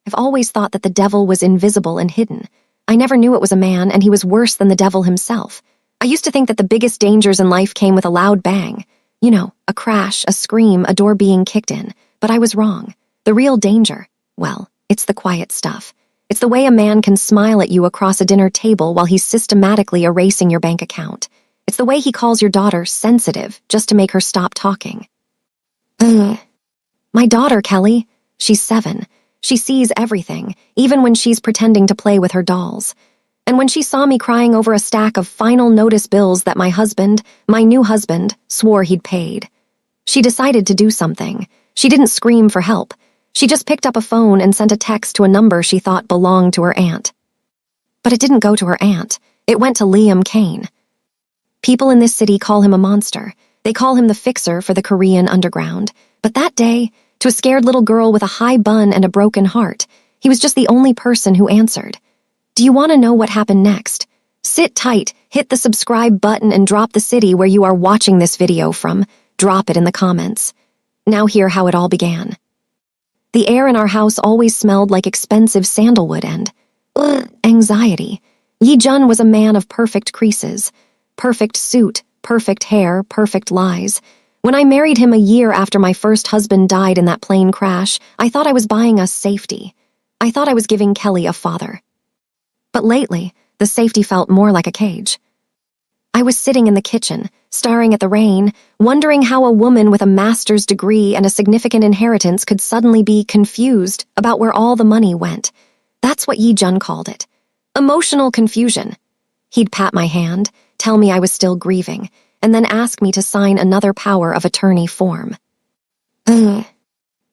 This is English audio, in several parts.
I've always thought that the devil was invisible and hidden. I never knew it was a man, and he was worse than the devil himself. I used to think that the biggest dangers in life came with a loud bang. You know, a crash, a scream, a door being kicked in. But I was wrong. The real danger, well, it's the quiet stuff. It's the way a man can smile at you across a dinner table while he's systematically erasing your bank account. It's the way he calls your daughter sensitive just to make her stop talking. Ugh. My daughter, Kelly, she's 7. She sees everything, even when she's pretending to play with her dolls. And when she saw me crying over a stack of final notice bills that my new husband, swore he'd paid, she decided to do something. She didn't scream for help. She just picked up a phone and sent a text to a number she thought belonged to her aunt. But it didn't go to her aunt. It went to Liam Kane. People in this city call him a monster. They call him the fixer for the Korean underground. But that day, to a scared little girl with a high bun and a broken heart, he was just the only person who answered. Do you want to know what happened next? Sit tight, hit the subscribe button, and drop the city where you are watching this video from. Drop it in the comments. Now hear how it all began. The air in our house always smelled like expensive sandalwood and anxiety. Yi-jun was a man of perfect creases, perfect suit, perfect hair, perfect lies. When I married him a year after my first husband died in that plane crash, I thought I was buying us safety. I thought I was giving Kelly a father. But lately, the safety felt more like a cage. I was sitting in the kitchen, staring at the rain, wondering how a woman with a master's degree and a significant inheritance could suddenly be confused about where all the money went. That's what Yi-jun called it. Emotional confusion. He'd pat my hand, tell me I was still grieving, and then ask me to sign another power of attorney form.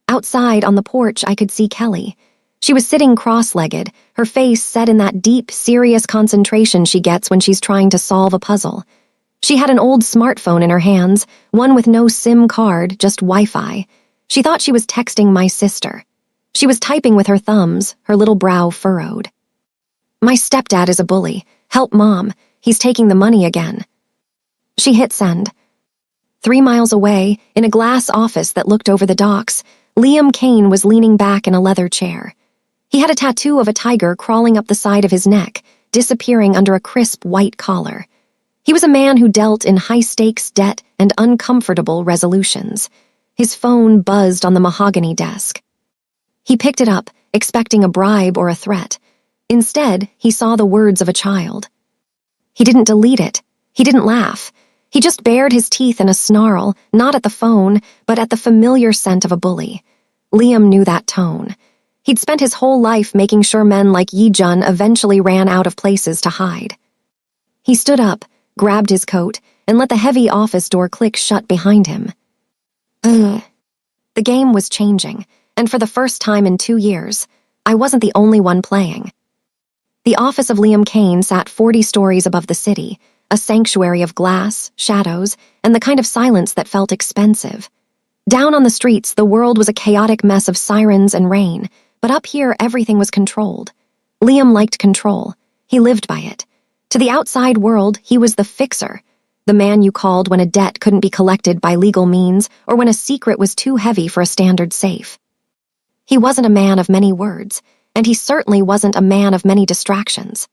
Outside on the porch, I could see Kelly. She was sitting cross-legged, her face set in that deep, serious concentration she gets when she's trying to solve a puzzle. She had an old smartphone in her hands, one with no SIM card, just Wi-Fi. She thought she was texting my sister. She was typing with her thumbs, her little brow furrowed. My stepdad is a bully. Help, Mom. He's taking the money again. She hit send. 3 miles away, in a glass office that looked over the docks, Liam Kane was leaning back in a leather chair. He had a tattoo of a tiger crawling up the side of his neck, disappearing under a crisp white collar. He was a man who dealt in high-stakes debt and uncomfortable resolutions. His phone buzzed on the mahogany desk. He picked it up, expecting a bribe or a threat. Instead, he saw the words of a child. He didn't delete it. He didn't laugh. He just bared his teeth in a snarl, not at the phone, but at the familiar scent of a bully. Liam knew that tone. He'd spent his whole life making sure men like Yi-jun eventually ran out of places to hide. He stood up, grabbed his coat, and let the heavy office door click shut behind him. The game was changing, and for the first time in 2 years, I wasn't the only one playing. The office of Liam Kane sat 40 stories above the city, a sanctuary of glass, shadows, and the kind of silence that felt expensive. Down on the streets, the world was a chaotic mess of sirens and rain, but up here everything was controlled. Liam liked control. He lived by it. To the outside world, he was the fixer, the man you called when a debt couldn't be collected by legal means or when a secret was too heavy for a standard safe. He wasn't a man of many words, and he certainly wasn't a man of many distractions.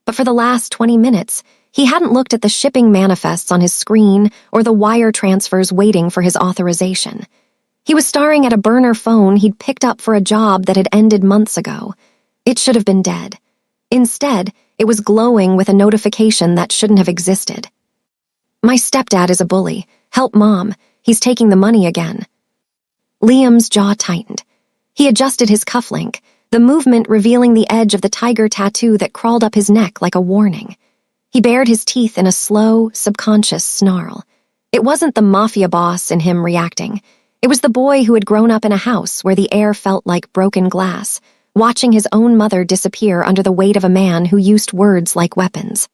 But for the last 20 minutes, he hadn't looked at the shipping manifests on his screen or the wire transfers waiting for his authorization. He was staring at a burner phone he'd picked up for a job that had ended months ago. It should have been dead. Instead, it was glowing with a notification that shouldn't have existed. My stepdad is a bully. Help, Mom. He's taking the money again. Liam's jaw tightened. He adjusted his cufflink, the movement revealing the edge of the tiger tattoo that crawled up his neck like a warning. He bared his teeth in a slow, subconscious snarl. It wasn't the Mafia boss in him reacting. It was the boy who had grown up in a house where the air felt like broken glass, watching his own mother disappear under the weight of a man who used words like weapons.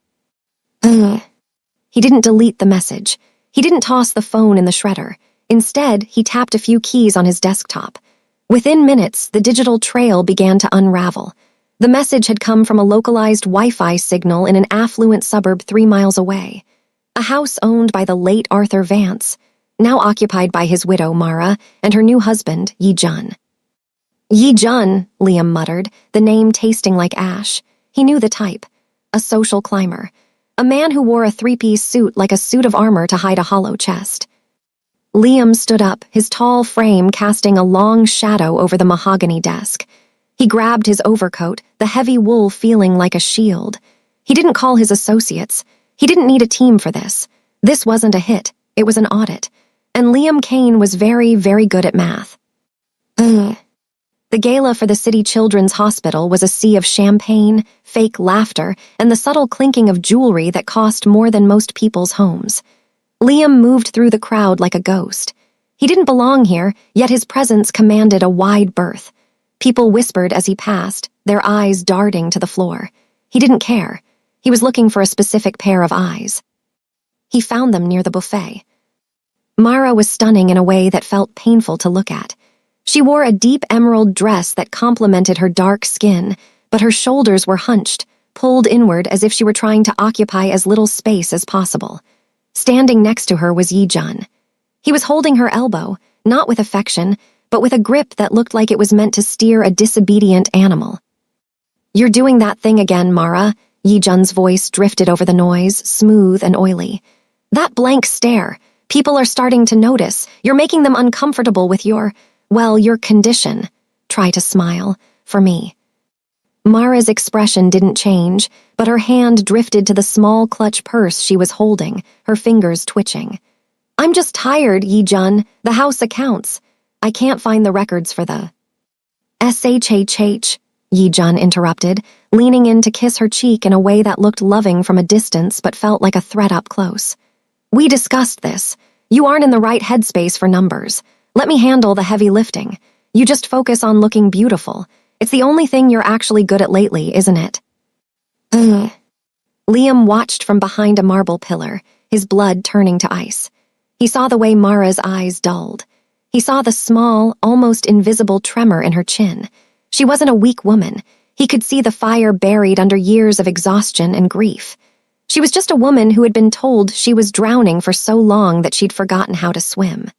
He didn't delete the message. He didn't toss the phone in the shredder. Instead, he tapped a few keys on his desktop. Within minutes, the digital trail began to unravel. The message had come from a localized Wi-Fi signal in an affluent suburb 3 miles away. A house owned by the late Arthur Vance, now occupied by his widow, Mara, and her new husband, Yi-jun. Yi-jun, Liam muttered, the name tasting like ash. He knew the type. A social climber. A man who wore a three-piece suit like a suit of armor to hide a hollow chest. Liam stood up, his tall frame casting a long shadow over the mahogany desk. He grabbed his overcoat, the heavy wool feeling like a shield. He didn't call his associates. He didn't need a team for this. This wasn't a hit. It was an audit. And Liam Kane was very, very good at math. Ugh. The gala for the City Children's Hospital was a sea of champagne, fake laughter, and the subtle clinking of jewelry that cost more than most people's homes. Liam moved through the crowd like a ghost. He didn't belong here, yet his presence commanded a wide berth. People whispered as he passed, their eyes darting to the floor. He didn't care. He was looking for a specific pair of eyes. He found them near the buffet. Mara was stunning in a way that felt painful to look at. She wore a deep emerald dress that complemented her dark skin, but her shoulders were hunched, pulled inward as if she were trying to occupy as little space as possible. Standing next to her was Yi-jun. He was holding her elbow, not with affection, but with a grip that looked like it was meant to steer a disobedient animal. "You're doing that thing again, Mara," Yi-jun's voice drifted over the noise, smooth and oily. "That blank stare. People are starting to notice. You're making them uncomfortable with your condition. Try to smile. For me." Mara's expression didn't change, but her hand drifted to the small clutch purse she was holding, her fingers twitching. "I'm just tired, Yi-jun. The house accounts. I can't find the records for the—" "SHHH," Yi-jun interrupted, leaning in to kiss her cheek in a way that looked loving from a distance but felt like a threat up close. "We discussed this. You aren't in the right headspace for numbers. Let me handle the heavy lifting. You just focus on looking beautiful. It's the only thing you're actually good at lately, isn't it?" Ugh. Liam watched from behind a marble pillar, his blood turning to ice. He saw the way Mara's eyes dulled. He saw the small, almost invisible tremor in her chin. She wasn't a weak woman. He could see the fire buried under years of exhaustion and grief. She was just a woman who had been told she was drowning for so long that she'd forgotten how to swim.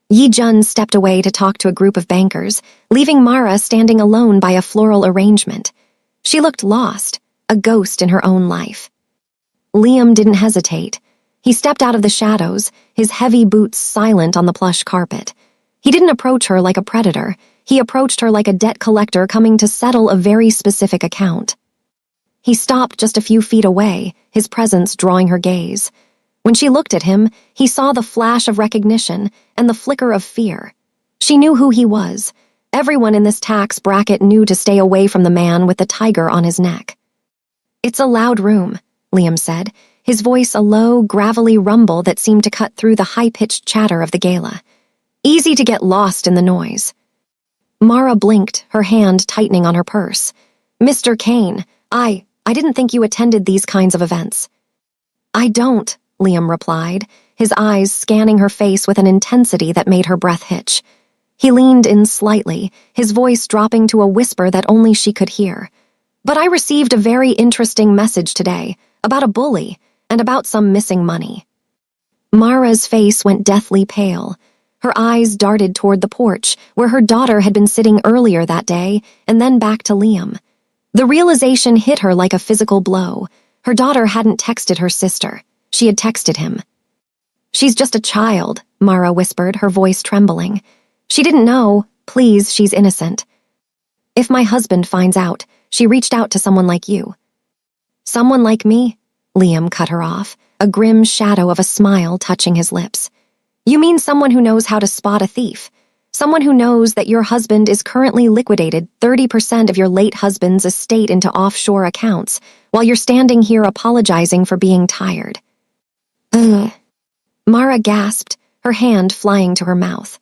Yi-jun stepped away to talk to a group of bankers, leaving Mara standing alone by a floral arrangement. She looked lost, a ghost in her own life. Liam didn't hesitate. He stepped out of the shadows, his heavy boots silent on the plush carpet. He didn't approach her like a predator. He approached her like a debt collector coming to settle a very specific account. He stopped just a few feet away, his presence drawing her gaze. When she looked at him, he saw the flash of recognition and the flicker of fear. She knew who he was. Everyone in this tax bracket knew to stay away from the man with the tiger on his neck. "It's a loud room," Liam said, his voice a low, gravelly rumble that seemed to cut through the high-pitched chatter of the gala. "Easy to get lost in the noise." Mara blinked, her hand tightening on her purse. "Mr. Kane, I didn't think you attended these kinds of events." "I don't," Liam replied, his eyes scanning her face with an intensity that made her breath hitch. He leaned in slightly, his voice dropping to a whisper that only she could hear. "But I received a very interesting message today, about a bully, and about some missing money." Mara's face went deathly pale. Her eyes darted toward the porch, where her daughter had been sitting earlier that day, and then back to Liam. The realization hit her like a physical blow. Her daughter hadn't texted her sister. She had texted him. "She's just a child," Mara whispered, her voice trembling. "She didn't know. Please, she's innocent. If my husband finds out, she reached out to someone like you." "Someone like me?" Liam cut her off, a grim shadow of a smile touching his lips. "You mean someone who knows how to spot a thief? Someone who knows that your husband is currently liquidated 30% of your late husband's estate into offshore accounts, while you're standing here apologizing for being tired." Ugh. Mara gasped, her hand flying to her mouth.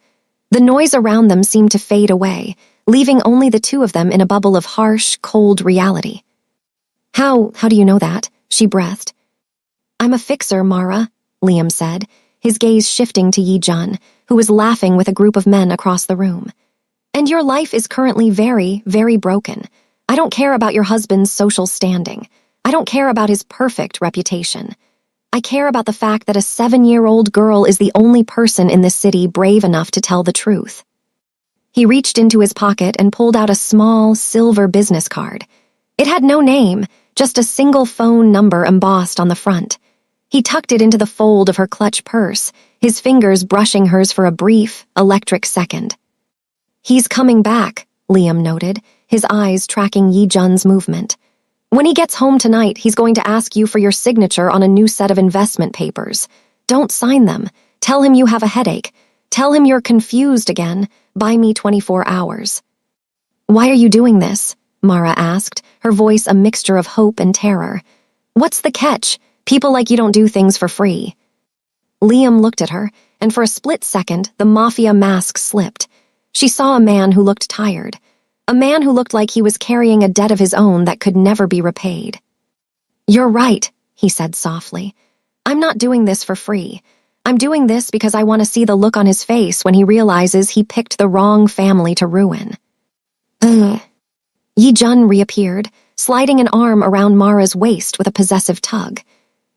The noise around them seemed to fade away, leaving only the two of them in a bubble of harsh, cold reality. How do you know that?" she breathed. "I'm a fixer, Mara," Liam said, his gaze shifting to Yi-jun, who was laughing with a group of men across the room. "And your life is currently very, very broken. I don't care about your husband's social standing. I don't care about his perfect reputation. I care about the fact that a 7-year-old girl is the only person in this city brave enough to tell the truth." He reached into his pocket and pulled out a small, silver business card. It had no name, just a single phone number embossed on the front. He tucked it into the fold of her clutch purse, his fingers brushing hers for a brief, electric second. "He's coming back," Liam noted, his eyes tracking Yi-jun's movement. "When he gets home tonight, he's going to ask you for your signature on a new set of investment papers. Don't sign them. Tell him you have a headache. Tell him you're confused again. Buy me 24 hours. "Why are you doing this?" Mara asked, her voice a mixture of hope and terror. "What's the catch? People like you don't do things for free." Liam looked at her, and for a split second, the Mafia mask slipped. She saw a man who looked tired. A man who looked like he was carrying a debt of his own that could never be repaid. "You're right," he said softly. "I'm not doing this for free. I'm doing this because I want to see the look on his face when he realizes he picked the wrong family to ruin." Yi-jun reappeared, sliding an arm around Mara's waist with a possessive tug.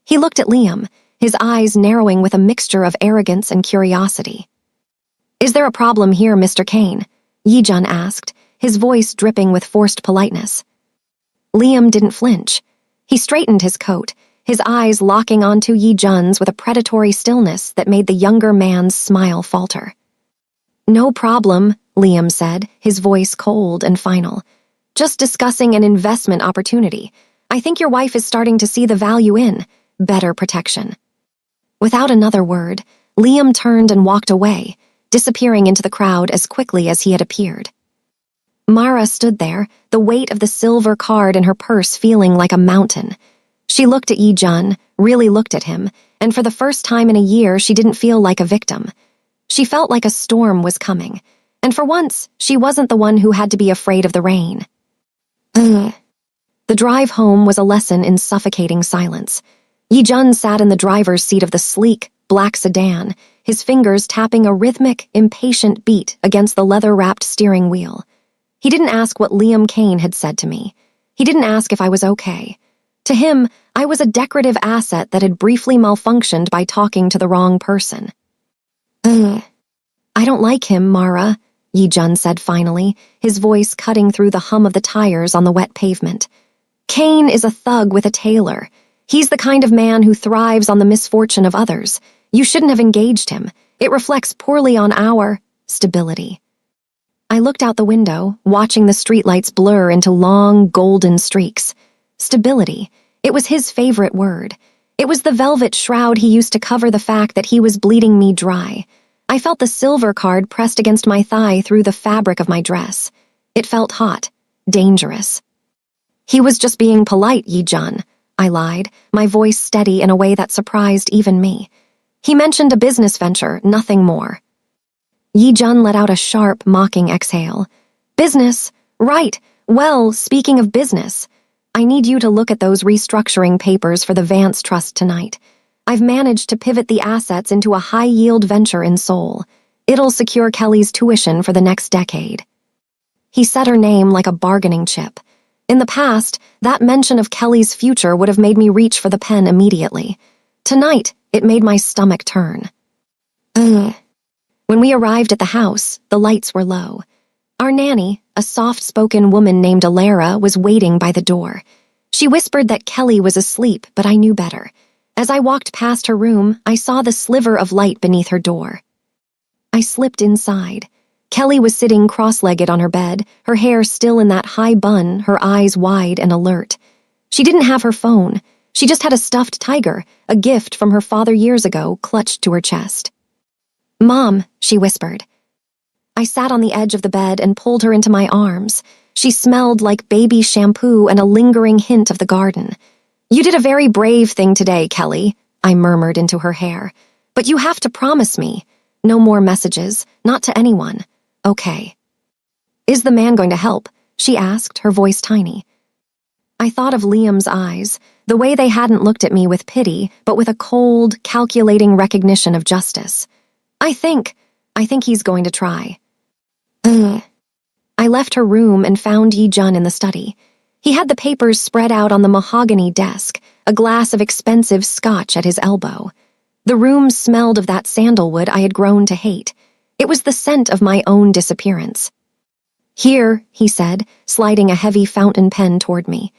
He looked at Liam, his eyes narrowing with a mixture of arrogance and curiosity. "Is there a problem here, Mr. Kane?" Yi-jun asked, his voice dripping with forced politeness. Liam didn't flinch. He straightened his coat, his eyes locking onto Yi-jun's with a predatory stillness that made the younger man's smile falter. "No problem," Liam said, his voice cold and final. "Just discussing an investment opportunity. I think your wife is starting to see the value in better protection." Without another word, Liam turned and walked away, disappearing into the crowd as quickly as he had appeared. Mara stood there, the weight of the silver card in her purse feeling like a mountain. She looked at Yi-jun, really looked at him, and for the first time in a year she didn't feel like a victim. She felt like a storm was coming, and for once she wasn't the one who had to be afraid of the rain. The drive home was a lesson in suffocating silence. Yi-jun sat in the driver's seat of the sleek, black sedan, his fingers tapping a rhythmic, impatient beat against the leather-wrapped steering wheel. He didn't ask what Liam Kane had said to me. He didn't ask if I was okay. To him, I was a decorative asset that had briefly malfunctioned by talking to the wrong person. "I don't like him, Mara," Yi-jun said finally, his voice cutting through the hum of the tires on the wet pavement. "Kane is a thug with a tailor. He's the kind of man who thrives on the misfortune of others. You shouldn't have engaged him. It reflects poorly on our stability." I looked out the window, watching the streetlights blur into long, golden streaks. Stability. It was his favorite word. It was the velvet shroud he used to cover the fact that he was bleeding me dry. I felt the silver card pressed against my thigh through the fabric of my dress. It felt hot, dangerous. "He was just being polite, Yi-jun," I lied, my voice steady in a way that surprised even me. "He mentioned a business venture, nothing more." Yi-jun let out a sharp, mocking exhale. "Business? Right. Well, speaking of business, I need you to look at those restructuring papers for the Vance Trust tonight. I've managed to pivot the assets into a high-yield venture in Seoul. It'll secure Kelly's tuition for the next decade." He said her name like a bargaining chip. In the past, that mention of Kelly's future would have made me reach for the pen immediately. Tonight, it made my stomach turn. When we arrived at the house, the lights were low. Our nanny, a soft-spoken woman named Alara, was waiting by the door. She whispered that Kelly was asleep, but I knew better. As I walked past her room, I saw the sliver of light beneath her door. I slipped inside. Kelly was sitting cross-legged on her bed, her hair still in that high bun, her eyes wide and alert. She didn't have her phone. She just had a stuffed tiger, a gift from her father years ago, clutched to her chest. "Mom," she whispered. I sat on the edge of the bed and pulled her into my arms. She smelled like baby shampoo and a lingering hint of the garden. "You did a very brave thing today, Kelly," I murmured into her hair. "But you have to promise me. No more messages, not to anyone. Okay." "Is the man going to help?" she asked, her voice tiny. I thought of Liam's eyes, the way they hadn't looked at me with pity, but with a cold, calculating recognition of justice. I think he's going to try." I left her room and found Yi-jun in the study. He had the papers spread out on the mahogany desk, a glass of expensive scotch at his elbow. The room smelled of that sandalwood I had grown to hate. It was the scent of my own disappearance. "Here," he said, sliding a heavy fountain pen toward me.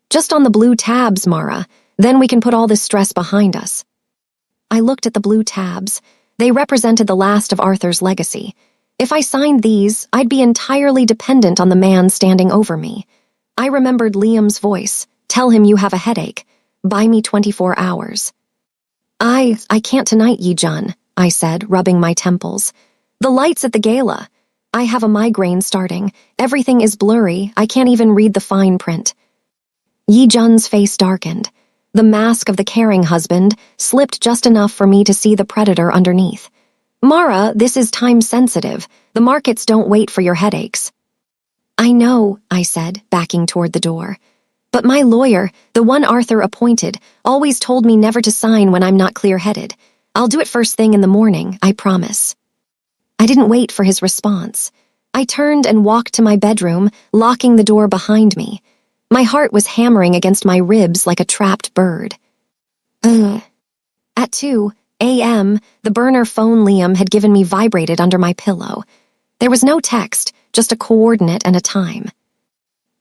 "Just on the blue tabs, Mara. Then we can put all this stress behind us." I looked at the blue tabs. They represented the last of Arthur's legacy. If I signed these, I'd be entirely dependent on the man standing over me. I remembered Liam's voice. "Tell him you have a headache. Buy me 24 hours. I can't tonight, Yi-jun," I said, rubbing my temples. "The lights at the gala. I have a migraine starting. Everything is blurry. I can't even read the fine print." Yi-jun's face darkened. The mask of the caring husband slipped just enough for me to see the predator underneath. "Mara, this is time-sensitive. The markets don't wait for your headaches." "I know," I said, backing toward the door. "But my lawyer, the one Arthur appointed, always told me never to sign when I'm not clear-headed. I'll do it first thing in the morning, I promise." I didn't wait for his response. I turned and walked to my bedroom, locking the door behind me. My heart was hammering against my ribs like a trapped bird. At 2 a.m., the burner phone Liam had given me vibrated under my pillow. There was no text, just a coordinate and a time.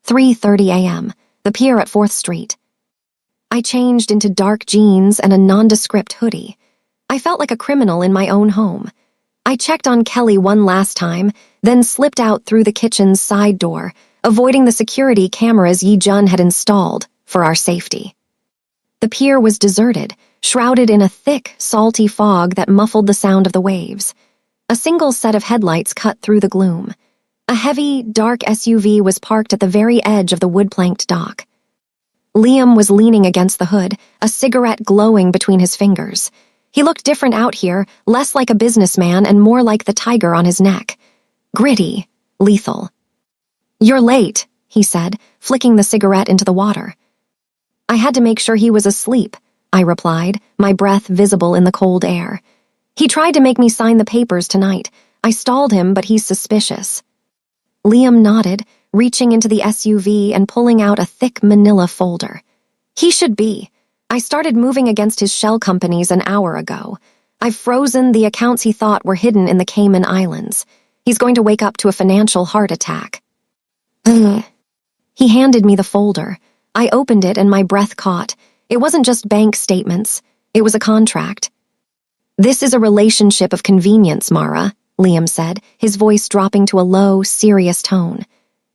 3:30 a.m., the pier at 4th Street. I changed into dark jeans and a nondescript hoodie. I felt like a criminal in my own home. I checked on Kelly one last time, then slipped out through the kitchen's side door, avoiding the security cameras Yi-jun had installed for our safety. The pier was deserted, shrouded in a thick, salty fog that muffled the sound of the waves. A single set of headlights cut through the gloom. A heavy, dark SUV was parked at the very edge of the wood-planked dock. Liam was leaning against the hood, a cigarette glowing between his fingers. He looked different out here, less like a businessman and more like the tiger on his neck. Gritty, lethal. "You're late," he said, flicking the cigarette into the water. "I had to make sure he was asleep," I replied, my breath visible in the cold air. "He tried to make me sign the papers tonight. I stalled him, but he's suspicious." Liam nodded, reaching into the SUV and pulling out a thick manila folder. "He should be. I started moving against his shell companies an hour ago. I've frozen the accounts he thought were hidden in the Cayman Islands. He's going to wake up to a financial heart attack." He handed me the folder. I opened it and my breath caught. It wasn't just bank statements. It was a contract. "This is a relationship of convenience, Mara," Liam said, his voice dropping to a low, serious tone.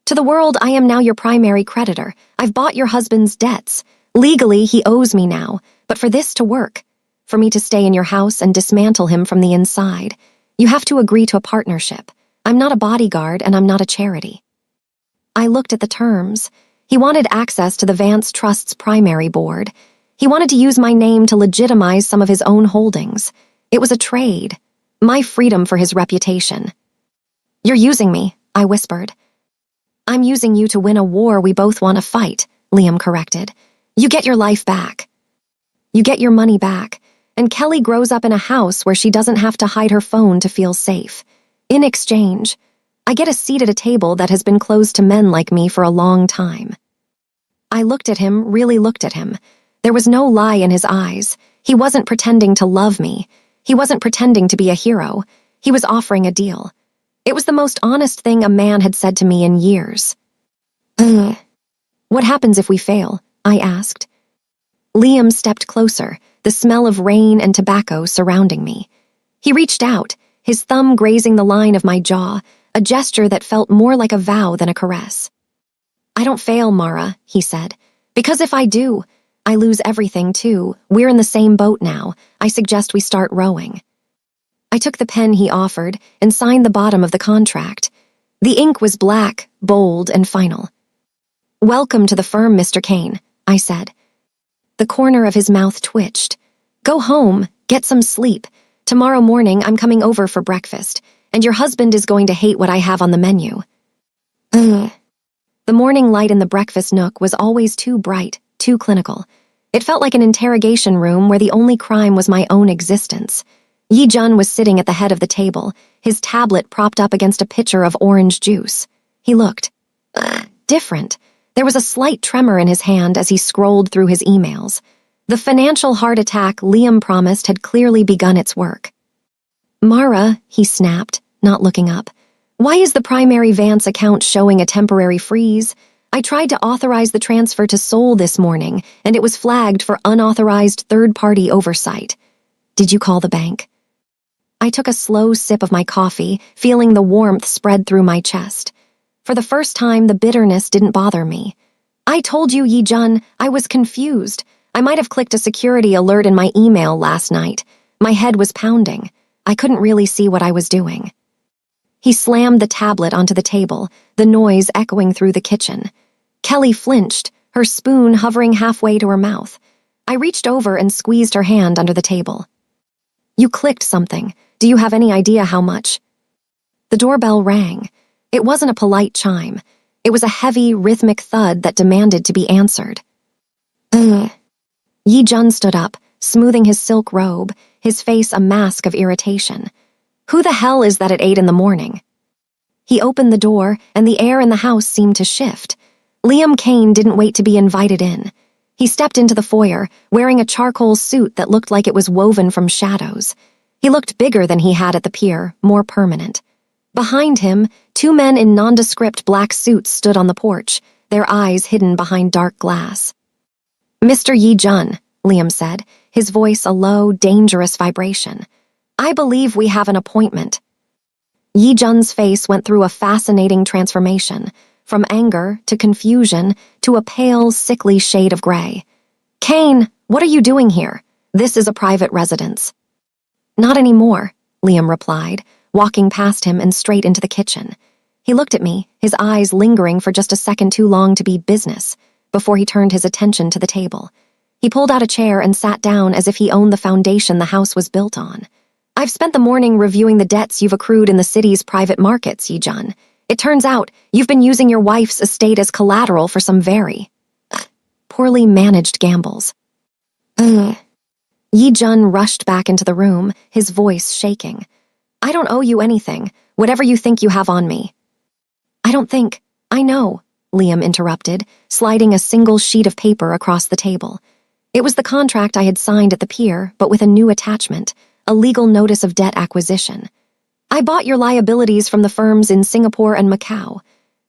"To the world, I am now your primary creditor. I've bought your husband's debts. Legally, he owes me now, but for this to work, for me to stay in your house and dismantle him from the inside, you have to agree to a partnership. I'm not a bodyguard and I'm not a charity." I looked at the terms. He wanted access to the Vance Trust's primary board. He wanted to use my name to legitimize some of his own holdings. It was a trade. My freedom for his reputation. "You're using me," I whispered. "I'm using you to win a war we both want to fight," Liam corrected. "You get your life back. You get your money back, and Kelly grows up in a house where she doesn't have to hide her phone to feel safe. In exchange, I get a seat at a table that has been closed to men like me for a long time." I looked at him, really looked at him. There was no lie in his eyes. He wasn't pretending to love me. He wasn't pretending to be a hero. He was offering a deal. It was the most honest thing a man had said to me in years. "What happens if we fail?" I asked. Liam stepped closer, the smell of rain and tobacco surrounding me. He reached out, his thumb grazing the line of my jaw, a gesture that felt more like a vow than a caress. "I don't fail, Mara," he said. "Because if I do, I lose everything too. We're in the same boat now. I suggest we start rowing." I took the pen he offered and signed the bottom of the contract. The ink was black, bold, and final. "Welcome to the firm, Mr. Kane," I said. The corner of his mouth twitched. "Go home, get some sleep. Tomorrow morning I'm coming over for breakfast, and your husband is going to hate what I have on the menu." The morning light in the breakfast nook was always too bright, too clinical. It felt like an interrogation room where the only crime was my own existence. Yi-jun was sitting at the head of the table, his tablet propped up against a pitcher of orange juice. He looked different. There was a slight tremor in his hand as he scrolled through his emails. The financial heart attack Liam promised had clearly begun its work. "Mara," he snapped, not looking up. Why is the primary Vance account showing a temporary freeze? I tried to authorize the transfer to Seoul this morning, and it was flagged for unauthorized third-party oversight. Did you call the bank? I took a slow sip of my coffee, feeling the warmth spread through my chest. For the first time, the bitterness didn't bother me. I told you, Yi-jun, I was confused. I might have clicked a security alert in my email last night. My head was pounding. I couldn't really see what I was doing. He slammed the tablet onto the table, the noise echoing through the kitchen. Kelly flinched, her spoon hovering halfway to her mouth. I reached over and squeezed her hand under the table. You clicked something. Do you have any idea how much? The doorbell rang. It wasn't a polite chime. It was a heavy, rhythmic thud that demanded to be answered. Ugh. Yi-jun stood up, smoothing his silk robe, his face a mask of irritation. Who the hell is that at 8 a.m? He opened the door, and the air in the house seemed to shift. Liam Kane didn't wait to be invited in. He stepped into the foyer, wearing a charcoal suit that looked like it was woven from shadows. He looked bigger than he had at the pier, more permanent. Behind him, 2 men in nondescript black suits stood on the porch, their eyes hidden behind dark glass. Mr. Yi-jun, Liam said, his voice a low, dangerous vibration. I believe we have an appointment. Yi-jun's face went through a fascinating transformation, from anger to confusion to a pale, sickly shade of gray. Kane, what are you doing here? This is a private residence. Not anymore, Liam replied, walking past him and straight into the kitchen. He looked at me, his eyes lingering for just a second too long to be business, before he turned his attention to the table. He pulled out a chair and sat down as if he owned the foundation the house was built on. I've spent the morning reviewing the debts you've accrued in the city's private markets, Yi-jun. It turns out you've been using your wife's estate as collateral for some very poorly managed gambles. Yi-jun rushed back into the room, his voice shaking. I don't owe you anything, whatever you think you have on me. I know, Liam interrupted, sliding a single sheet of paper across the table. It was the contract I had signed at the pier, but with a new attachment, a legal notice of debt acquisition. I bought your liabilities from the firms in Singapore and Macau.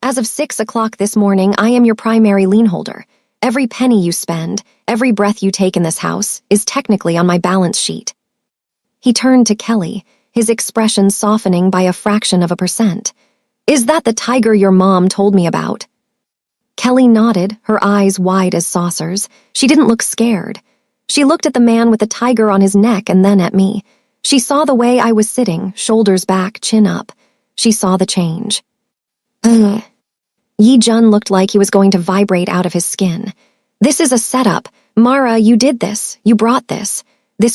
As of 6 o'clock this morning, I am your primary lien holder. Every penny you spend, every breath you take in this house, is technically on my balance sheet. He turned to Kelly, his expression softening by a fraction of a percent. Is that the tiger your mom told me about? Kelly nodded, her eyes wide as saucers. She didn't look scared. She looked at the man with the tiger on his neck and then at me. She saw the way I was sitting, shoulders back, chin up. She saw the change. Yi-jun looked like he was going to vibrate out of his skin. This is a setup. Mara, you did this. You brought this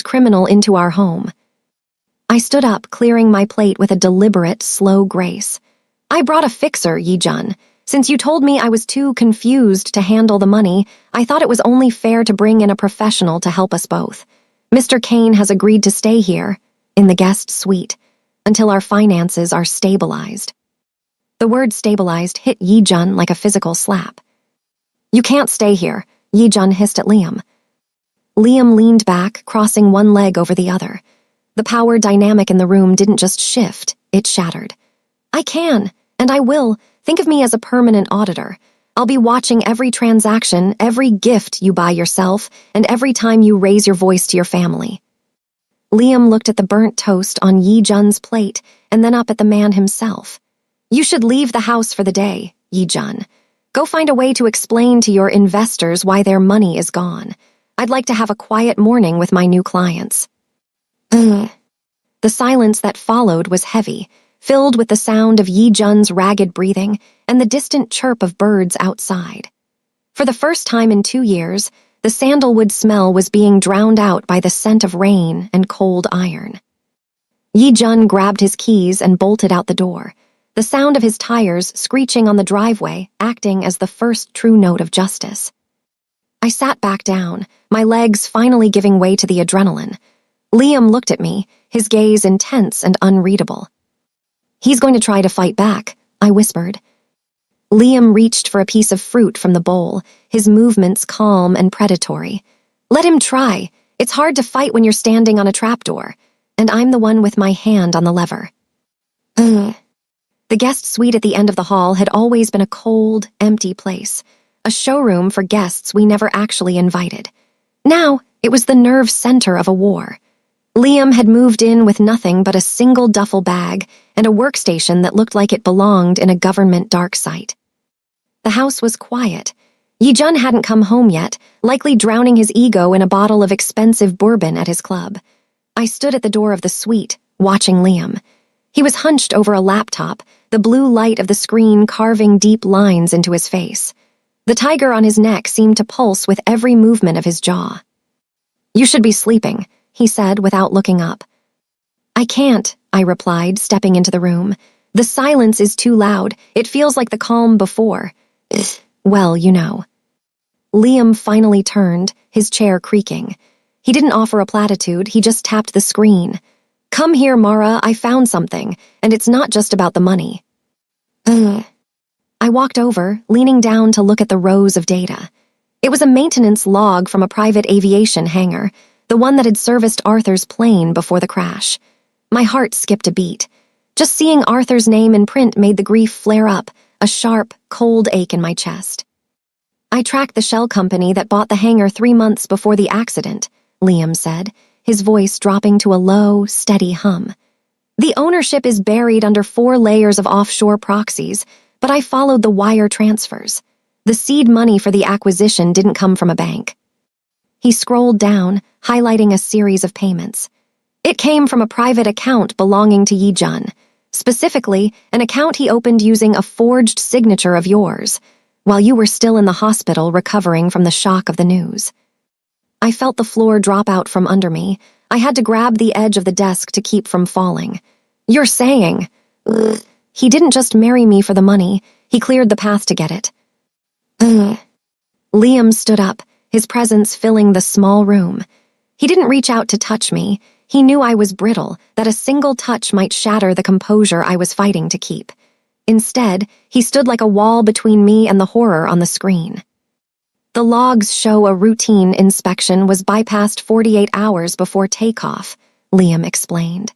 criminal into our home. I stood up, clearing my plate with a deliberate, slow grace. I brought a fixer, Yi-jun. Since you told me I was too confused to handle the money, I thought it was only fair to bring in a professional to help us both. Mr. Kane has agreed to stay here, in the guest suite, until our finances are stabilized. The word stabilized hit Yi-jun like a physical slap. You can't stay here, Yi-jun hissed at Liam. Liam leaned back, crossing one leg over the other. The power dynamic in the room didn't just shift, it shattered. I can, and I will. Think of me as a permanent auditor. I'll be watching every transaction, every gift you buy yourself, and every time you raise your voice to your family. Liam looked at the burnt toast on Yi-jun's plate and then up at the man himself. You should leave the house for the day, Yi-jun. Go find a way to explain to your investors why their money is gone. I'd like to have a quiet morning with my new clients. The silence that followed was heavy, filled with the sound of Yi-jun's ragged breathing and the distant chirp of birds outside. For the first time in 2 years, the sandalwood smell was being drowned out by the scent of rain and cold iron. Yi-jun grabbed his keys and bolted out the door, the sound of his tires screeching on the driveway acting as the first true note of justice. I sat back down, my legs finally giving way to the adrenaline. Liam looked at me, his gaze intense and unreadable. He's going to try to fight back, I whispered. Liam reached for a piece of fruit from the bowl, his movements calm and predatory. Let him try. It's hard to fight when you're standing on a trapdoor, and I'm the one with my hand on the lever. Ugh. The guest suite at the end of the hall had always been a cold, empty place, a showroom for guests we never actually invited. Now, it was the nerve center of a war. Liam had moved in with nothing but a single duffel bag and a workstation that looked like it belonged in a government dark site. The house was quiet. Yi-jun hadn't come home yet, likely drowning his ego in a bottle of expensive bourbon at his club. I stood at the door of the suite, watching Liam. He was hunched over a laptop, the blue light of the screen carving deep lines into his face. The tiger on his neck seemed to pulse with every movement of his jaw. "You should be sleeping," he said without looking up. "I can't," I replied, stepping into the room. "The silence is too loud. It feels like the calm before. Well, you know." Liam finally turned, his chair creaking. He didn't offer a platitude, he just tapped the screen. "Come here, Mara, I found something, and it's not just about the money." Ugh. I walked over, leaning down to look at the rows of data. It was a maintenance log from a private aviation hangar, the one that had serviced Arthur's plane before the crash. My heart skipped a beat. Just seeing Arthur's name in print made the grief flare up, a sharp, cold ache in my chest. "I tracked the shell company that bought the hangar 3 months before the accident," Liam said, his voice dropping to a low, steady hum. "The ownership is buried under 4 layers of offshore proxies, but I followed the wire transfers. The seed money for the acquisition didn't come from a bank." He scrolled down, highlighting a series of payments. "It came from a private account belonging to Yi-jun. Specifically, an account he opened using a forged signature of yours, while you were still in the hospital recovering from the shock of the news." I felt the floor drop out from under me. I had to grab the edge of the desk to keep from falling. "You're saying..." "Ugh. He didn't just marry me for the money, he cleared the path to get it." "Ugh." Liam stood up, his presence filling the small room. He didn't reach out to touch me. He knew I was brittle, that a single touch might shatter the composure I was fighting to keep. Instead, he stood like a wall between me and the horror on the screen. "The logs show a routine inspection was bypassed 48 hours before takeoff," Liam explained.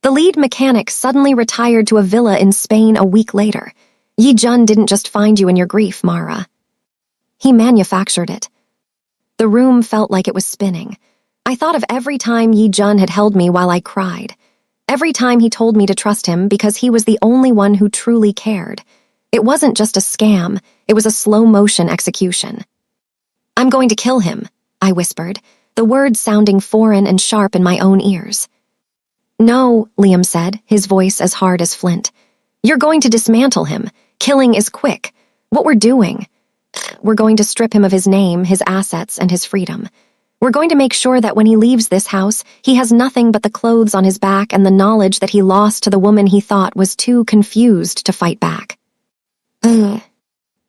"The lead mechanic suddenly retired to a villa in Spain a week later. Yi-jun didn't just find you in your grief, Mara. He manufactured it." The room felt like it was spinning. I thought of every time Yi-jun had held me while I cried. Every time he told me to trust him because he was the only one who truly cared. It wasn't just a scam, it was a slow-motion execution. "I'm going to kill him," I whispered, the words sounding foreign and sharp in my own ears. "No," Liam said, his voice as hard as flint. "You're going to dismantle him. Killing is quick. What we're doing. We're going to strip him of his name, his assets, and his freedom. We're going to make sure that when he leaves this house, he has nothing but the clothes on his back and the knowledge that he lost to the woman he thought was too confused to fight back." Ugh.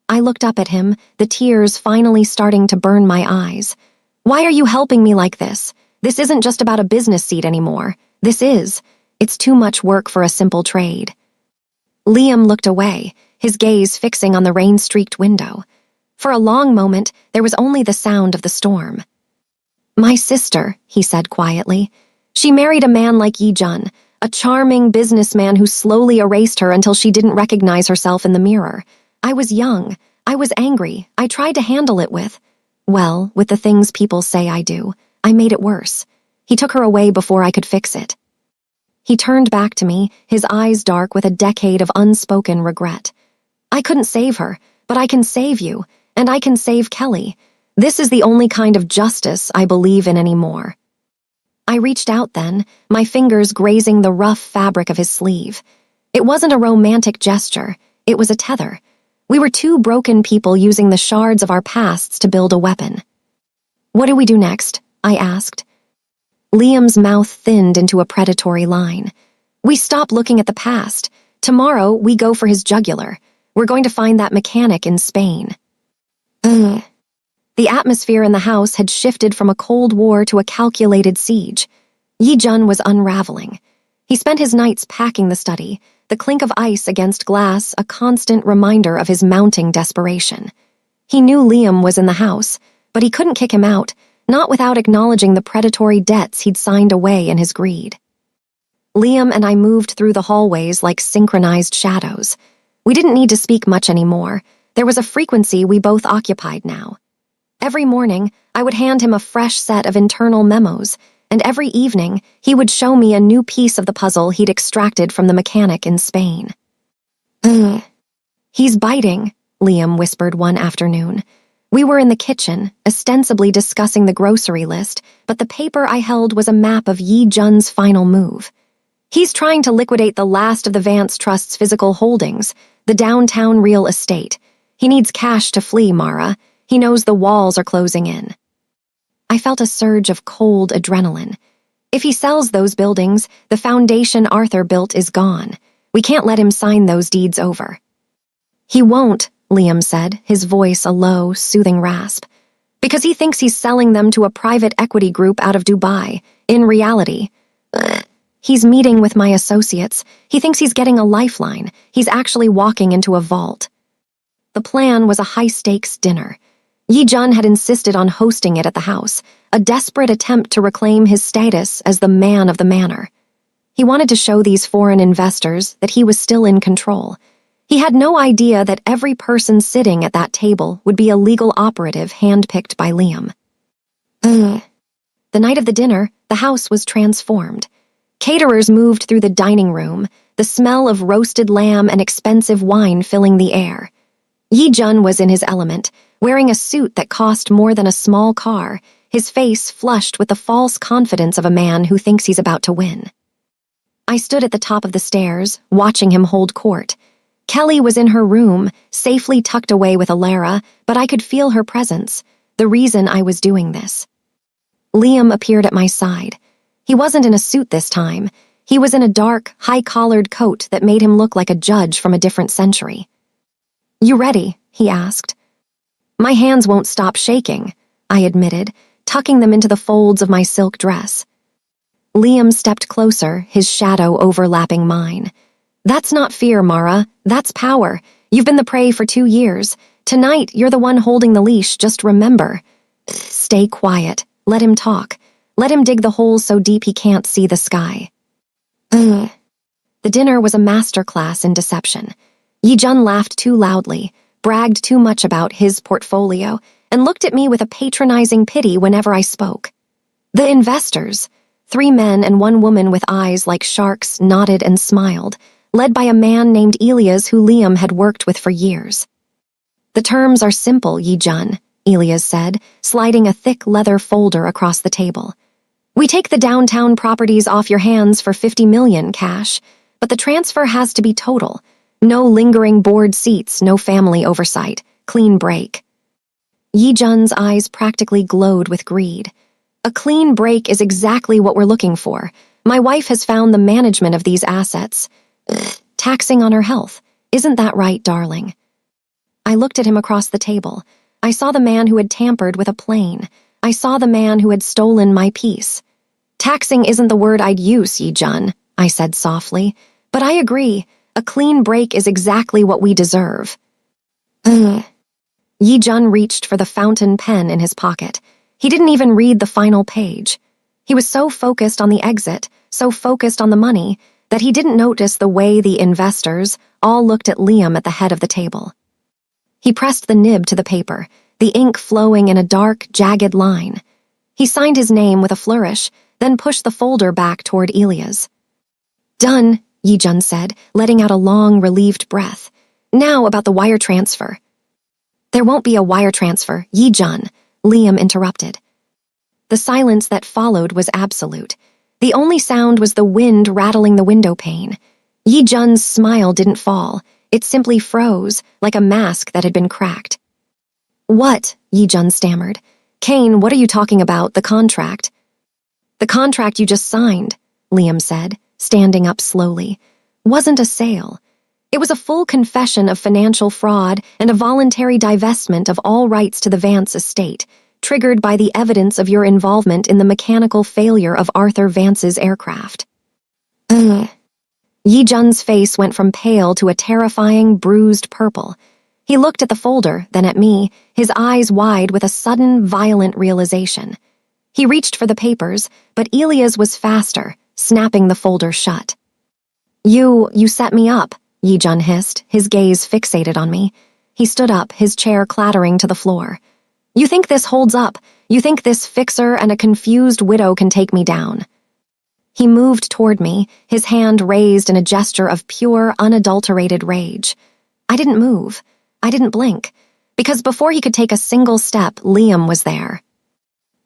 I looked up at him, the tears finally starting to burn my eyes. "Why are you helping me like this? This isn't just about a business seat anymore. This is. It's too much work for a simple trade." Liam looked away, his gaze fixing on the rain-streaked window. For a long moment, there was only the sound of the storm. "My sister," he said quietly. "She married a man like Yi-jun, a charming businessman who slowly erased her until she didn't recognize herself in the mirror. I was young. I was angry. I tried to handle it with the things people say I do. I made it worse. He took her away before I could fix it." He turned back to me, his eyes dark with a decade of unspoken regret. "I couldn't save her, but I can save you, and I can save Kelly. This is the only kind of justice I believe in anymore." I reached out then, my fingers grazing the rough fabric of his sleeve. It wasn't a romantic gesture, it was a tether. We were 2 broken people using the shards of our pasts to build a weapon. "What do we do next?" I asked. Liam's mouth thinned into a predatory line. "We stop looking at the past. Tomorrow, we go for his jugular. We're going to find that mechanic in Spain." Ugh. The atmosphere in the house had shifted from a cold war to a calculated siege. Yi-jun was unraveling. He spent his nights packing the study, the clink of ice against glass a constant reminder of his mounting desperation. He knew Liam was in the house, but he couldn't kick him out, not without acknowledging the predatory debts he'd signed away in his greed. Liam and I moved through the hallways like synchronized shadows. We didn't need to speak much anymore. There was a frequency we both occupied now. Every morning, I would hand him a fresh set of internal memos, and every evening, he would show me a new piece of the puzzle he'd extracted from the mechanic in Spain. He's biting, Liam whispered one afternoon. We were in the kitchen, ostensibly discussing the grocery list, but the paper I held was a map of Yi Jun's final move. He's trying to liquidate the last of the Vance Trust's physical holdings, the downtown real estate. He needs cash to flee, Mara. He knows the walls are closing in. I felt a surge of cold adrenaline. If he sells those buildings, the foundation Arthur built is gone. We can't let him sign those deeds over. He won't, Liam said, his voice a low, soothing rasp. Because he thinks he's selling them to a private equity group out of Dubai. In reality, he's meeting with my associates. He thinks he's getting a lifeline. He's actually walking into a vault. The plan was a high-stakes dinner. Yi Jun had insisted on hosting it at the house, a desperate attempt to reclaim his status as the man of the manor. He wanted to show these foreign investors that he was still in control. He had no idea that every person sitting at that table would be a legal operative handpicked by Liam. The night of the dinner, the house was transformed. Caterers moved through the dining room, the smell of roasted lamb and expensive wine filling the air. Yi Jun was in his element, wearing a suit that cost more than a small car, his face flushed with the false confidence of a man who thinks he's about to win. I stood at the top of the stairs, watching him hold court. Kelly was in her room, safely tucked away with Alara, but I could feel her presence, the reason I was doing this. Liam appeared at my side. He wasn't in a suit this time. He was in a dark, high-collared coat that made him look like a judge from a different century. "You ready?" he asked. "My hands won't stop shaking," I admitted, tucking them into the folds of my silk dress. Liam stepped closer, his shadow overlapping mine. "That's not fear, Mara. That's power. You've been the prey for 2 years. Tonight, you're the one holding the leash, just remember. Stay quiet. Let him talk. Let him dig the hole so deep he can't see the sky." The dinner was a masterclass in deception. Yi Jun laughed too loudly, bragged too much about his portfolio, and looked at me with a patronizing pity whenever I spoke. The investors, 3 men and 1 woman with eyes like sharks, nodded and smiled, led by a man named Elias who Liam had worked with for years. "The terms are simple, Yi Jun," Elias said, sliding a thick leather folder across the table. "We take the downtown properties off your hands for 50 million cash, but the transfer has to be total. No lingering board seats, no family oversight, clean break." Yi Jun's eyes practically glowed with greed. "A clean break is exactly what we're looking for. My wife has found the management of these assets. Taxing on her health. Isn't that right, darling?" I looked at him across the table. I saw the man who had tampered with a plane. I saw the man who had stolen my peace. "Taxing isn't the word I'd use, Yi Jun," I said softly. "But I agree. A clean break is exactly what we deserve." Yi Jun reached for the fountain pen in his pocket. He didn't even read the final page. He was so focused on the exit, so focused on the money, that he didn't notice the way the investors all looked at Liam at the head of the table. He pressed the nib to the paper, the ink flowing in a dark, jagged line. He signed his name with a flourish, then pushed the folder back toward Elias. "Done," Yi Jun said, letting out a long, relieved breath. "Now about the wire transfer." "There won't be a wire transfer, Yi Jun," Liam interrupted. The silence that followed was absolute. The only sound was the wind rattling the window pane. Yi Jun's smile didn't fall. It simply froze, like a mask that had been cracked. "What?" Yi Jun stammered. "Kane, what are you talking about, the contract?" "The contract you just signed," Liam said, standing up slowly, "wasn't a sale. It was a full confession of financial fraud and a voluntary divestment of all rights to the Vance estate, triggered by the evidence of your involvement in the mechanical failure of Arthur Vance's aircraft." Yi Jun's face went from pale to a terrifying, bruised purple. He looked at the folder, then at me, his eyes wide with a sudden, violent realization. He reached for the papers, but Elias was faster, snapping the folder shut. You set me up, Yi-jun hissed, his gaze fixated on me. He stood up, his chair clattering to the floor. You think this holds up? You think this fixer and a confused widow can take me down? He moved toward me, his hand raised in a gesture of pure, unadulterated rage. I didn't move. I didn't blink. Because before he could take a single step, Liam was there.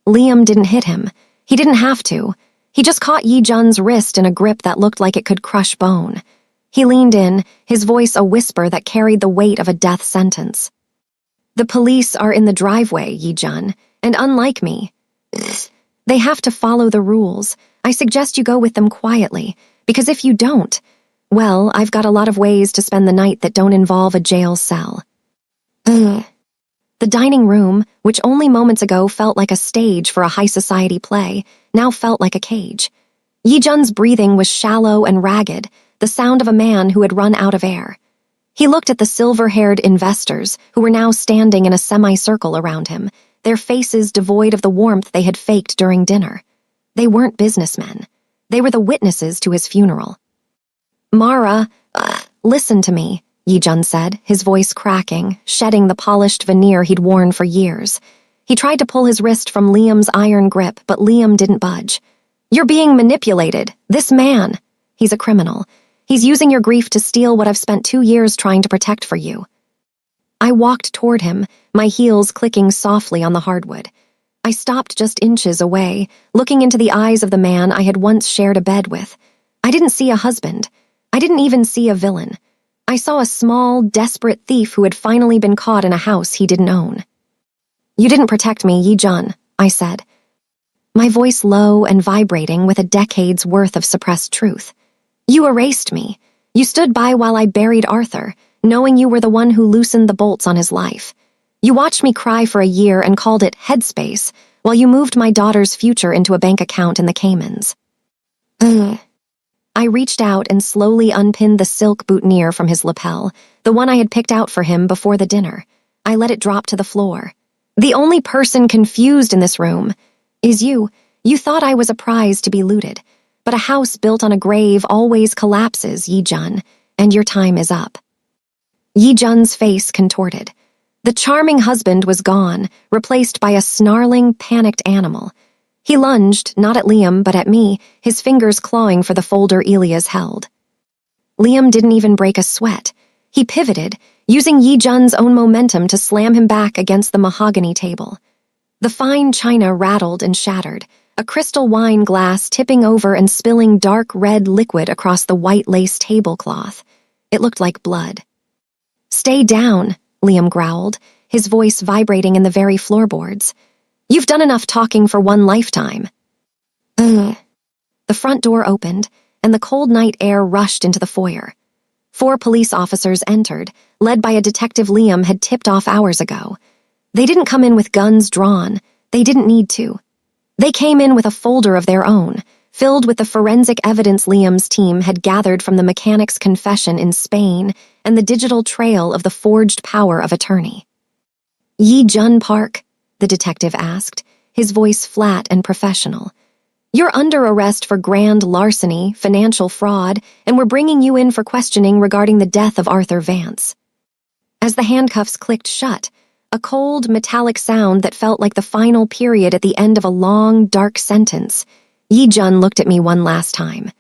Liam didn't hit him. He didn't have to. He just caught Yi-jun's wrist in a grip that looked like it could crush bone. He leaned in, his voice a whisper that carried the weight of a death sentence. The police are in the driveway, Yi-jun, and unlike me, they have to follow the rules. I suggest you go with them quietly, because if you don't, well, I've got a lot of ways to spend the night that don't involve a jail cell. The dining room, which only moments ago felt like a stage for a high society play, now felt like a cage. Yi-jun's breathing was shallow and ragged, the sound of a man who had run out of air. He looked at the silver-haired investors who were now standing in a semicircle around him, their faces devoid of the warmth they had faked during dinner. They weren't businessmen. They were the witnesses to his funeral. Mara, listen to me, Yi-jun said, his voice cracking, shedding the polished veneer he'd worn for years. He tried to pull his wrist from Liam's iron grip, but Liam didn't budge. You're being manipulated. This man. He's a criminal. He's using your grief to steal what I've spent 2 years trying to protect for you. I walked toward him, my heels clicking softly on the hardwood. I stopped just inches away, looking into the eyes of the man I had once shared a bed with. I didn't see a husband. I didn't even see a villain. I saw a small, desperate thief who had finally been caught in a house he didn't own. You didn't protect me, Yi-jun, I said, my voice low and vibrating with a decade's worth of suppressed truth. You erased me. You stood by while I buried Arthur, knowing you were the one who loosened the bolts on his life. You watched me cry for a year and called it headspace, while you moved my daughter's future into a bank account in the Caymans. I reached out and slowly unpinned the silk boutonniere from his lapel, the one I had picked out for him before the dinner. I let it drop to the floor. The only person confused in this room is you. You thought I was a prize to be looted, but a house built on a grave always collapses, Yi-jun, and your time is up. Yi-jun's face contorted. The charming husband was gone, replaced by a snarling, panicked animal. He lunged, not at Liam, but at me, his fingers clawing for the folder Elias held. Liam didn't even break a sweat. He pivoted, using Yi-jun's own momentum to slam him back against the mahogany table. The fine china rattled and shattered, a crystal wine glass tipping over and spilling dark red liquid across the white lace tablecloth. It looked like blood. Stay down, Liam growled, his voice vibrating in the very floorboards. You've done enough talking for one lifetime. The front door opened, and the cold night air rushed into the foyer. 4 police officers entered, led by a detective Liam had tipped off hours ago. They didn't come in with guns drawn. They didn't need to. They came in with a folder of their own, filled with the forensic evidence Liam's team had gathered from the mechanic's confession in Spain and the digital trail of the forged power of attorney. Yi-jun Park? The detective asked, his voice flat and professional. You're under arrest for grand larceny, financial fraud, and we're bringing you in for questioning regarding the death of Arthur Vance. As the handcuffs clicked shut, a cold, metallic sound that felt like the final period at the end of a long, dark sentence, Yi-jun looked at me one last time.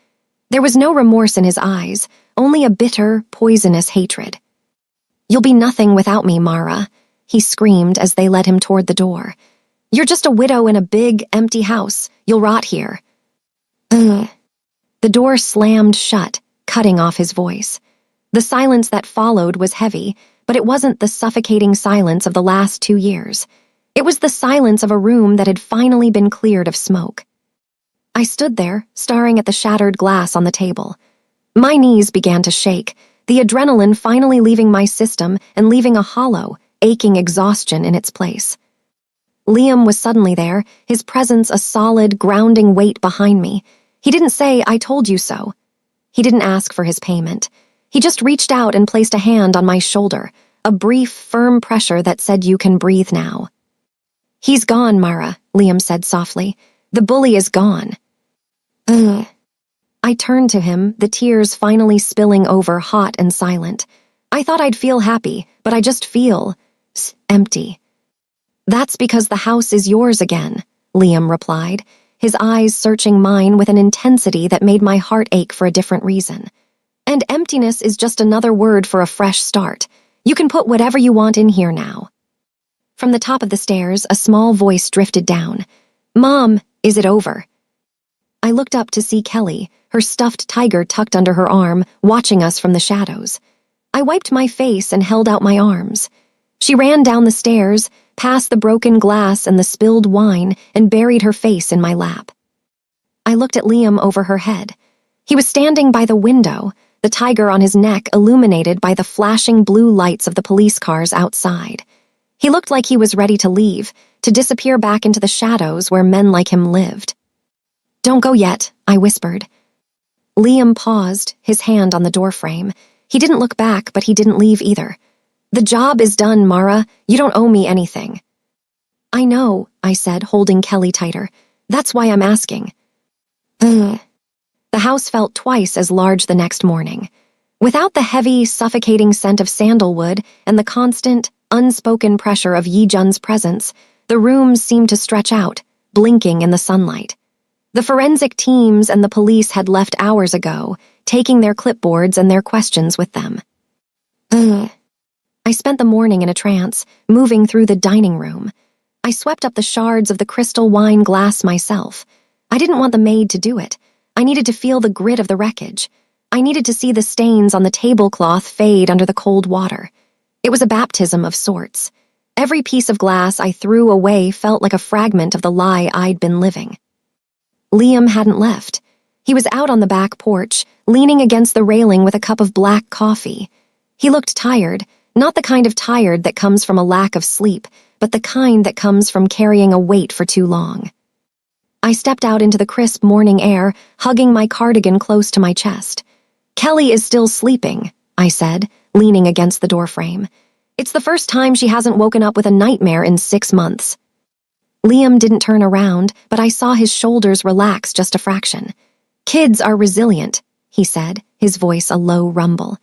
There was no remorse in his eyes, only a bitter, poisonous hatred. You'll be nothing without me, Mara, he screamed as they led him toward the door. You're just a widow in a big, empty house. You'll rot here. The door slammed shut, cutting off his voice. The silence that followed was heavy, but it wasn't the suffocating silence of the last 2 years. It was the silence of a room that had finally been cleared of smoke. I stood there, staring at the shattered glass on the table. My knees began to shake, the adrenaline finally leaving my system and leaving a hollow, aching exhaustion in its place. Liam was suddenly there, his presence a solid, grounding weight behind me. He didn't say, "I told you so." He didn't ask for his payment. He just reached out and placed a hand on my shoulder, a brief, firm pressure that said, "You can breathe now." "He's gone, Mara," Liam said softly. "The bully is gone." I turned to him, the tears finally spilling over, hot and silent. I thought I'd feel happy, but I just feel empty. That's because the house is yours again, Liam replied, his eyes searching mine with an intensity that made my heart ache for a different reason. And emptiness is just another word for a fresh start. You can put whatever you want in here now. From the top of the stairs, a small voice drifted down. Mom, is it over? I looked up to see Kelly, her stuffed tiger tucked under her arm, watching us from the shadows. I wiped my face and held out my arms. She ran down the stairs, past the broken glass and the spilled wine, and buried her face in my lap. I looked at Liam over her head. He was standing by the window, the tiger on his neck illuminated by the flashing blue lights of the police cars outside. He looked like he was ready to leave, to disappear back into the shadows where men like him lived. Don't go yet, I whispered. Liam paused, his hand on the doorframe. He didn't look back, but he didn't leave either. The job is done, Mara. You don't owe me anything. I know, I said, holding Kelly tighter. That's why I'm asking. The house felt twice as large the next morning. Without the heavy, suffocating scent of sandalwood and the constant, unspoken pressure of Yi-jun's presence, the rooms seemed to stretch out, blinking in the sunlight. The forensic teams and the police had left hours ago, taking their clipboards and their questions with them. I spent the morning in a trance, moving through the dining room. I swept up the shards of the crystal wine glass myself. I didn't want the maid to do it. I needed to feel the grit of the wreckage. I needed to see the stains on the tablecloth fade under the cold water. It was a baptism of sorts. Every piece of glass I threw away felt like a fragment of the lie I'd been living. Liam hadn't left. He was out on the back porch, leaning against the railing with a cup of black coffee. He looked tired, not the kind of tired that comes from a lack of sleep, but the kind that comes from carrying a weight for too long. I stepped out into the crisp morning air, hugging my cardigan close to my chest. Kelly is still sleeping, I said, leaning against the doorframe. It's the first time she hasn't woken up with a nightmare in 6 months. Liam didn't turn around, but I saw his shoulders relax just a fraction. Kids are resilient, he said, his voice a low rumble.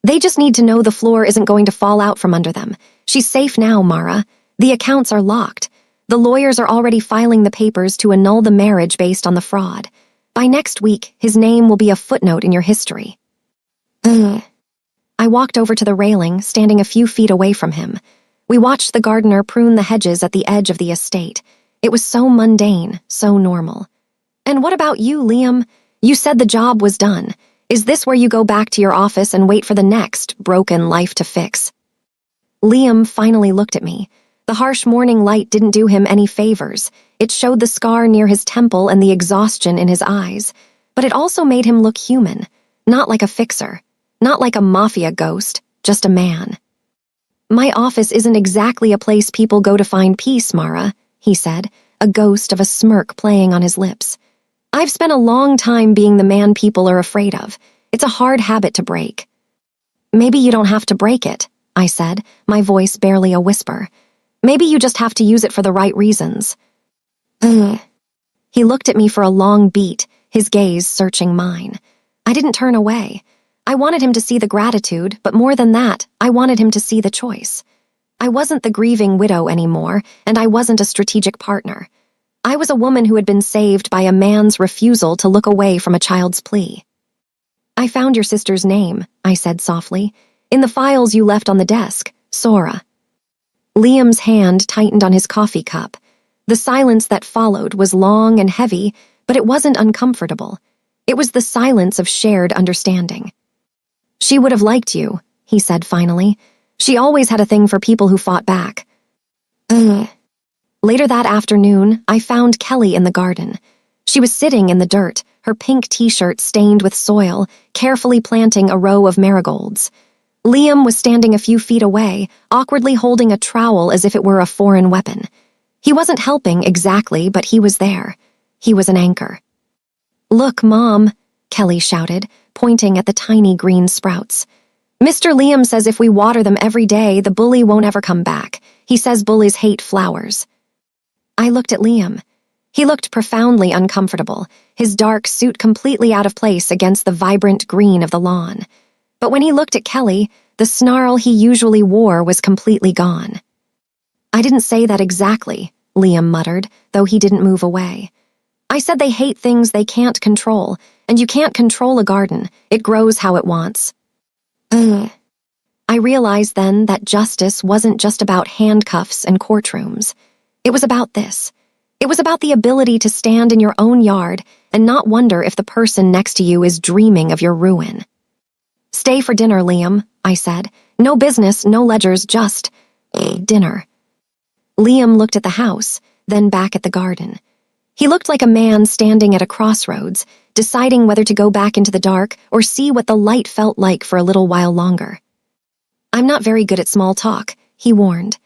They just need to know the floor isn't going to fall out from under them. She's safe now, Mara. The accounts are locked. The lawyers are already filing the papers to annul the marriage based on the fraud. By next week, his name will be a footnote in your history. I walked over to the railing, standing a few feet away from him. We watched the gardener prune the hedges at the edge of the estate. It was so mundane, so normal. And what about you, Liam? You said the job was done. Is this where you go back to your office and wait for the next broken life to fix? Liam finally looked at me. The harsh morning light didn't do him any favors. It showed the scar near his temple and the exhaustion in his eyes. But it also made him look human, not like a fixer. Not like a mafia ghost, just a man. My office isn't exactly a place people go to find peace, Mara, he said, a ghost of a smirk playing on his lips. I've spent a long time being the man people are afraid of. It's a hard habit to break. Maybe you don't have to break it, I said, my voice barely a whisper. Maybe you just have to use it for the right reasons. He looked at me for a long beat, his gaze searching mine. I didn't turn away. I wanted him to see the gratitude, but more than that, I wanted him to see the choice. I wasn't the grieving widow anymore, and I wasn't a strategic partner. I was a woman who had been saved by a man's refusal to look away from a child's plea. I found your sister's name, I said softly, in the files you left on the desk, Sora. Liam's hand tightened on his coffee cup. The silence that followed was long and heavy, but it wasn't uncomfortable. It was the silence of shared understanding. She would have liked you, he said finally. She always had a thing for people who fought back. Later that afternoon, I found Kelly in the garden. She was sitting in the dirt, her pink t-shirt stained with soil, carefully planting a row of marigolds. Liam was standing a few feet away, awkwardly holding a trowel as if it were a foreign weapon. He wasn't helping exactly, but he was there. He was an anchor. Look, Mom, Kelly shouted, pointing at the tiny green sprouts. Mr. Liam says if we water them every day, the bully won't ever come back. He says bullies hate flowers. I looked at Liam. He looked profoundly uncomfortable, his dark suit completely out of place against the vibrant green of the lawn. But when he looked at Kelly, the snarl he usually wore was completely gone. "I didn't say that exactly," Liam muttered, though he didn't move away. "I said they hate things they can't control, and you can't control a garden. It grows how it wants." Ugh. I realized then that justice wasn't just about handcuffs and courtrooms. It was about this. It was about the ability to stand in your own yard and not wonder if the person next to you is dreaming of your ruin. "Stay for dinner, Liam," I said. "No business, no ledgers, just dinner." Liam looked at the house, then back at the garden. He looked like a man standing at a crossroads, deciding whether to go back into the dark or see what the light felt like for a little while longer. "I'm not very good at small talk," he warned.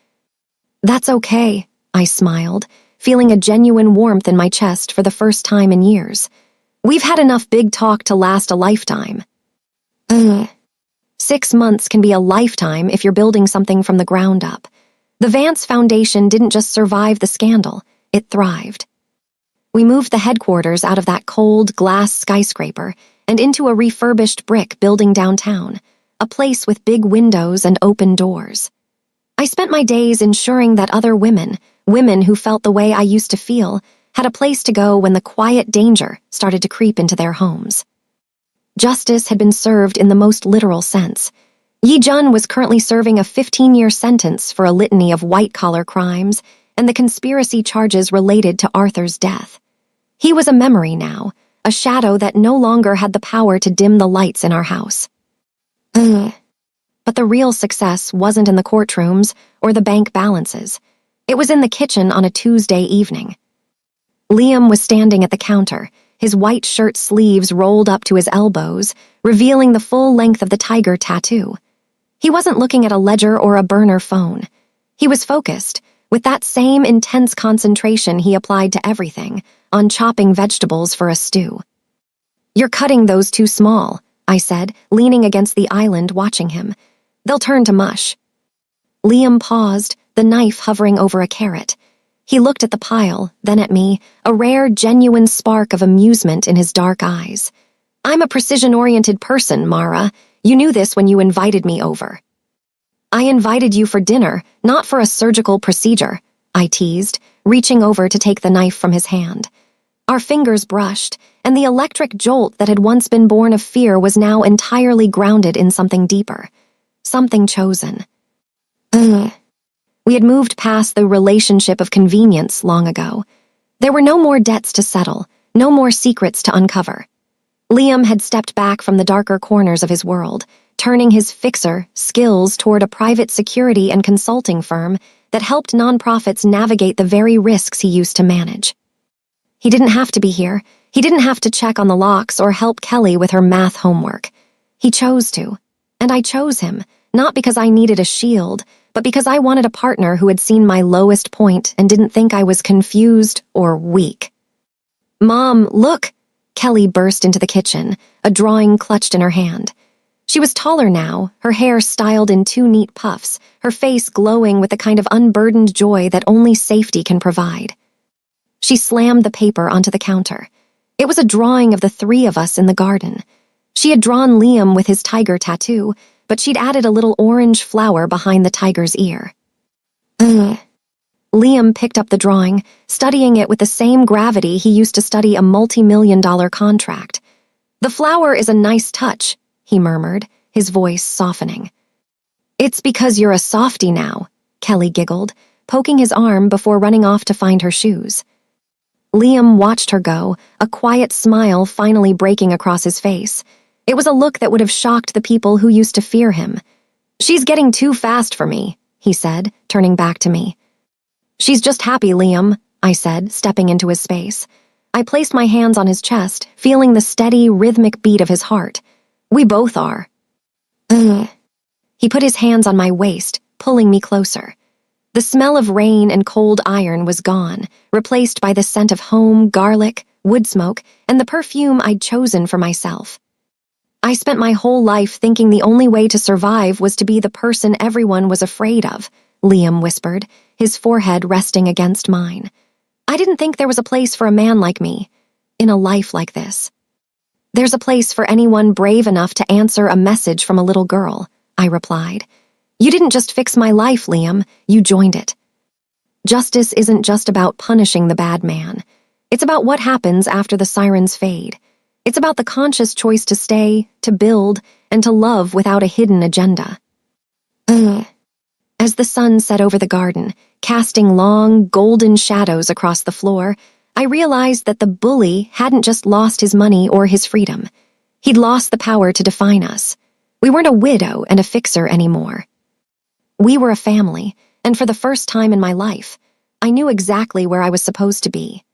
"That's okay," I smiled, feeling a genuine warmth in my chest for the first time in years. "We've had enough big talk to last a lifetime." Ugh. 6 months can be a lifetime if you're building something from the ground up. The Vance Foundation didn't just survive the scandal, it thrived. We moved the headquarters out of that cold, glass skyscraper and into a refurbished brick building downtown, a place with big windows and open doors. I spent my days ensuring that other women who felt the way I used to feel, had a place to go when the quiet danger started to creep into their homes. Justice had been served in the most literal sense. Yi Jun was currently serving a 15-year sentence for a litany of white-collar crimes and the conspiracy charges related to Arthur's death. He was a memory now, a shadow that no longer had the power to dim the lights in our house. Ugh. But the real success wasn't in the courtrooms or the bank balances. It was in the kitchen on a Tuesday evening. Liam was standing at the counter, his white shirt sleeves rolled up to his elbows, revealing the full length of the tiger tattoo. He wasn't looking at a ledger or a burner phone. He was focused, with that same intense concentration he applied to everything, on chopping vegetables for a stew. "You're cutting those too small," I said, leaning against the island watching him. "They'll turn to mush." Liam paused, the knife hovering over a carrot. He looked at the pile, then at me, a rare, genuine spark of amusement in his dark eyes. "I'm a precision-oriented person, Mara. You knew this when you invited me over." "I invited you for dinner, not for a surgical procedure," I teased, reaching over to take the knife from his hand. Our fingers brushed, and the electric jolt that had once been born of fear was now entirely grounded in something deeper. Something chosen. Ugh. We had moved past the relationship of convenience long ago. There were no more debts to settle, no more secrets to uncover. Liam had stepped back from the darker corners of his world, turning his fixer skills toward a private security and consulting firm that helped nonprofits navigate the very risks he used to manage. He didn't have to be here. He didn't have to check on the locks or help Kelly with her math homework. He chose to. And I chose him, not because I needed a shield, but because I wanted a partner who had seen my lowest point and didn't think I was confused or weak. "Mom, look!" Kelly burst into the kitchen, a drawing clutched in her hand. She was taller now, her hair styled in 2 neat puffs, her face glowing with the kind of unburdened joy that only safety can provide. She slammed the paper onto the counter. It was a drawing of the 3 of us in the garden. She had drawn Liam with his tiger tattoo, but she'd added a little orange flower behind the tiger's ear. Ugh. Liam picked up the drawing, studying it with the same gravity he used to study a multi-million-dollar contract. "The flower is a nice touch," he murmured, his voice softening. "It's because you're a softie now," Kelly giggled, poking his arm before running off to find her shoes. Liam watched her go, a quiet smile finally breaking across his face. It was a look that would have shocked the people who used to fear him. "She's getting too fast for me," he said, turning back to me. "She's just happy, Liam," I said, stepping into his space. I placed my hands on his chest, feeling the steady, rhythmic beat of his heart. "We both are." Ugh. He put his hands on my waist, pulling me closer. The smell of rain and cold iron was gone, replaced by the scent of home, garlic, wood smoke, and the perfume I'd chosen for myself. "I spent my whole life thinking the only way to survive was to be the person everyone was afraid of," Liam whispered, his forehead resting against mine. I didn't think there was a place for a man like me, in a life like this. There's a place for anyone brave enough to answer a message from a little girl, I replied. You didn't just fix my life, Liam, you joined it. Justice isn't just about punishing the bad man. It's about what happens after the sirens fade. It's about the conscious choice to stay, to build, and to love without a hidden agenda. Ugh. As the sun set over the garden, casting long, golden shadows across the floor, I realized that the bully hadn't just lost his money or his freedom. He'd lost the power to define us. We weren't a widow and a fixer anymore. We were a family, and for the first time in my life, I knew exactly where I was supposed to be.